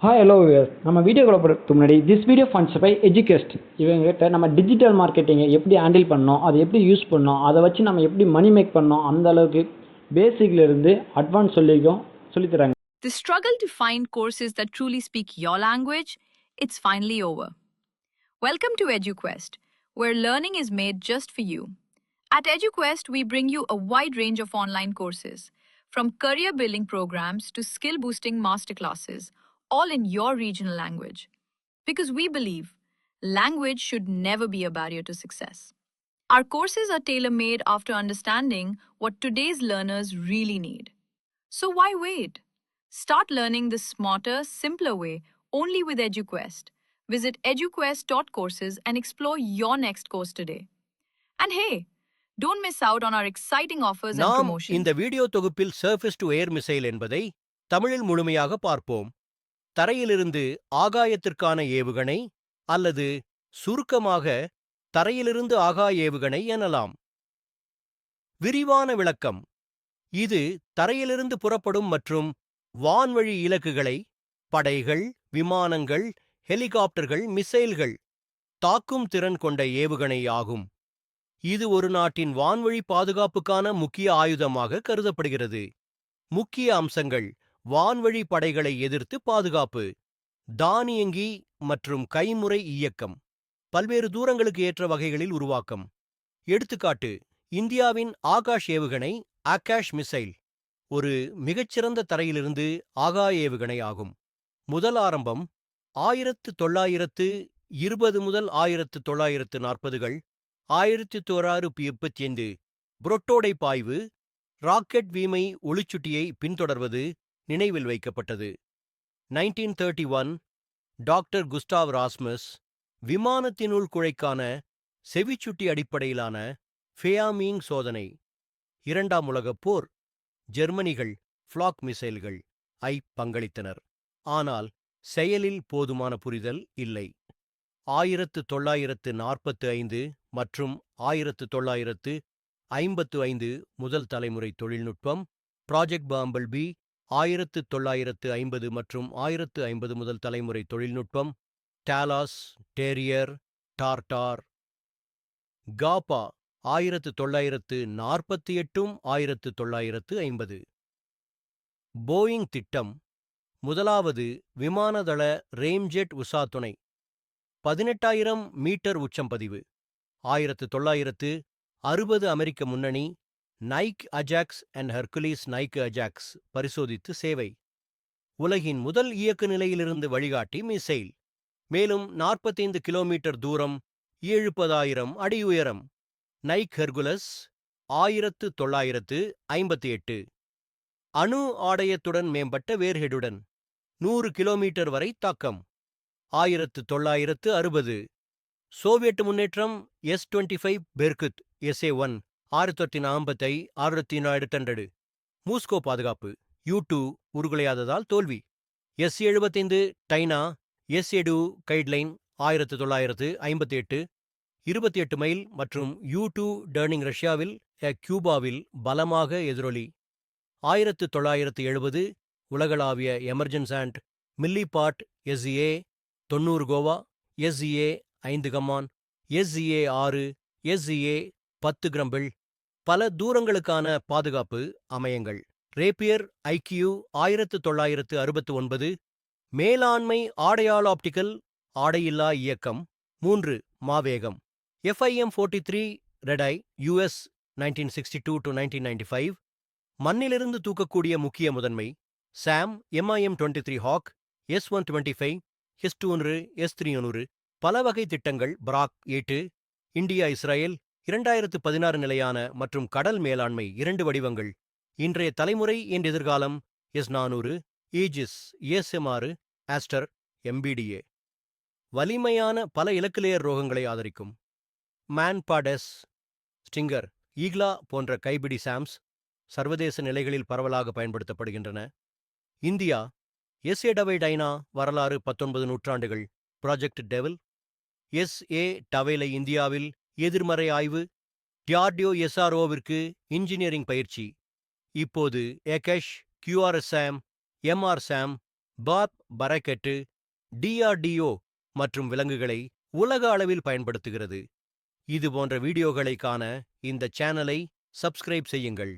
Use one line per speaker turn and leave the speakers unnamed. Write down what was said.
Hi hello viewers. நம்ம வீடியோக்குள்ள போகிறதுக்கு முன்னாடி திஸ் வீடியோ ஃபண்ட்ஸ் பை எஜுகெஸ்ட் இவங்ககிட்ட நம்ம டிஜிட்டல் மார்க்கெட்டிங்கை எப்படி ஹேண்டில் பண்ணோம், அதை எப்படி யூஸ் பண்ணோம், அதை வச்சு நம்ம எப்படி மணி மேக் பண்ணோம், அந்த அளவுக்கு பேசிக்லேருந்து அட்வான்ஸ் சொல்லித்தராங்க.
The struggle to find courses that truly speak your language, it's finally over. Welcome to EduQuest, where learning is made just for you. At EduQuest, we bring you a wide range of online courses, from career building programs to skill boosting masterclasses, all in your regional language. Because we believe language should never be a barrier to success. Our courses are tailor made after understanding what today's learners really need. So why wait? Start learning the smarter, simpler way only with EduQuest. Visit eduquest.courses and explore your next course today. And hey, don't miss out on our exciting offers and
நாம்
promotions.
இந்த video தொகுப்பில் surface to air missile என்பதை தமிழில் முழுமையாக பார்ப்போம். தரையிலிருந்து ஆகாயத்திற்கான ஏவுகணை அல்லது சுருக்கமாக தரையிலிருந்து ஆகாய ஏவுகணை எனலாம். விரிவான விளக்கம்: இது தரையிலிருந்து புறப்படும் மற்றும் வான்வழி இலக்குகளை படைகள், விமானங்கள், ஹெலிகாப்டர்கள், மிசைல்கள் தாக்கும் திறன் கொண்ட ஏவுகணை ஆகும். இது ஒரு நாட்டின் வான்வழி பாதுகாப்புக்கான முக்கிய ஆயுதமாக கருதப்படுகிறது. முக்கிய அம்சங்கள்: வான்வழி படைகளை எதிர்த்து பாதுகாப்பு, தானியங்கி மற்றும் கைமுறை இயக்கம், பல்வேறு தூரங்களுக்கு ஏற்ற வகைகளில் உருவாக்கம். எடுத்துக்காட்டு: இந்தியாவின் ஆகாஷ் ஏவுகணை ஆகாஷ் மிசைல் ஒரு மிகச்சிறந்த தரையிலிருந்து ஆகாய ஏவுகணை ஆகும். முதல் ஆரம்பம் 1920 முதல் 1940கள். 1935 புரோட்டோடை பாய்வு, ராக்கெட் வீமை ஒளிச்சுட்டியை பின்தொடர்வது நினைவில் வைக்கப்பட்டது. 1931 டாக்டர் குஸ்டாவ் ராஸ்மஸ் விமானத்தினுள் குழைக்கான செவிச்சுட்டி அடிப்படையிலான ஃபேயாமீங் சோதனை. இரண்டாம் உலகப் போர். ஜெர்மனிகள் ஃப்ளாக் மிசைல்கள் பங்களித்தனர், ஆனால் செயலில் போதுமான புரிதல் இல்லை. 1945 மற்றும் 1955 முதல் தலைமுறை தொழில்நுட்பம். ப்ராஜெக்ட் பாம்பிள்பீ 1950 மற்றும் 1950 முதல் தலைமுறை தொழில்நுட்பம். டாலாஸ், டேரியர், டார்டார். காப்பா 1948 1950. போயிங் திட்டம். முதலாவது விமானதள ரேம்ஜெட் உசாத்துணை. 18,000 மீட்டர் உச்சம் பதிவு. 1960 அமெரிக்க முன்னணி Nike Ajax and Hercules Nike Ajax பரிசோதித்து சேவை. உலகின் முதல் இயக்கு நிலையிலிருந்து வழிகாட்டி மிசைல். மேலும் 45 கிலோமீட்டர் தூரம், 70,000 அடி உயரம். Nike Hercules 1958. அணு ஆடையத்துடன் மேம்பட்ட வேர்ஹெடுடன் 100 கிலோமீட்டர் வரை தாக்கம். 1960 சோவியட் முன்னேற்றம். S-25 பெர்குத் SA-1 1950 மூஸ்கோ பாதுகாப்பு. U-2 உருகுலையாததால் தோல்வி. S-75 டைனா S-7 கைட்லைன் 1958 28 மைல் மற்றும் U-2 டர்னிங் ரஷ்யாவில் கியூபாவில் பலமாக எதிரொலி. 1970 உலகளாவிய எமர்ஜென்ஸ் அண்ட் மில்லிபாட் SEA 90 கோவா, SEA 5 கமான், SEA 6, SEA 10 கிரம்பிள். பல தூரங்களுக்கான பாதுகாப்பு அமையங்கள். ரேப்பியர் IQ 1969 மேலாண்மை ஆடையாள ஆப்டிக்கல் ஆடையில்லா இயக்கம். 3 மாவேகம். FIM-43 ரெடை US 1962-1995 மண்ணிலிருந்து தூக்கக்கூடிய முக்கிய முதன்மை. SAM MIM-23 hack, S-125, S-200, S-300 பல வகை திட்டங்கள். பிராக் 8 இந்தியா இஸ்ரேல் 2016 நிலையான மற்றும் கடல் மேலாண்மை 2 வடிவங்கள். இன்றைய தலைமுறை என்ற எதிர்காலம். S-400 ஈஜிஸ், ASM-6 ஆஸ்டர், MBDA வலிமையான பல இலக்குலேயர் ரோகங்களை ஆதரிக்கும். மேன்பாடெஸ், ஸ்டிங்கர், ஈக்லா போன்ற கைபிடி சாம்ஸ் சர்வதேச நிலைகளில் பரவலாக பயன்படுத்தப்படுகின்றன. இந்தியா SA-டவை டைனா வரலாறு 19 நூற்றாண்டுகள். Project devil. SA டவேலை இந்தியாவில் எதிர்மறை ஆய்வு. டிஆர்டிஓ SROவிற்கு இன்ஜினியரிங் பயிற்சி. இப்போது ஏகஷ், QRSAM, MRSAM பாப் பரக்கெட்டு DRDO மற்றும் விலங்குகளை உலக அளவில் பயன்படுத்துகிறது. இது போன்ற வீடியோகளை காண இந்த சேனலை சப்ஸ்கிரைப் செய்யுங்கள்.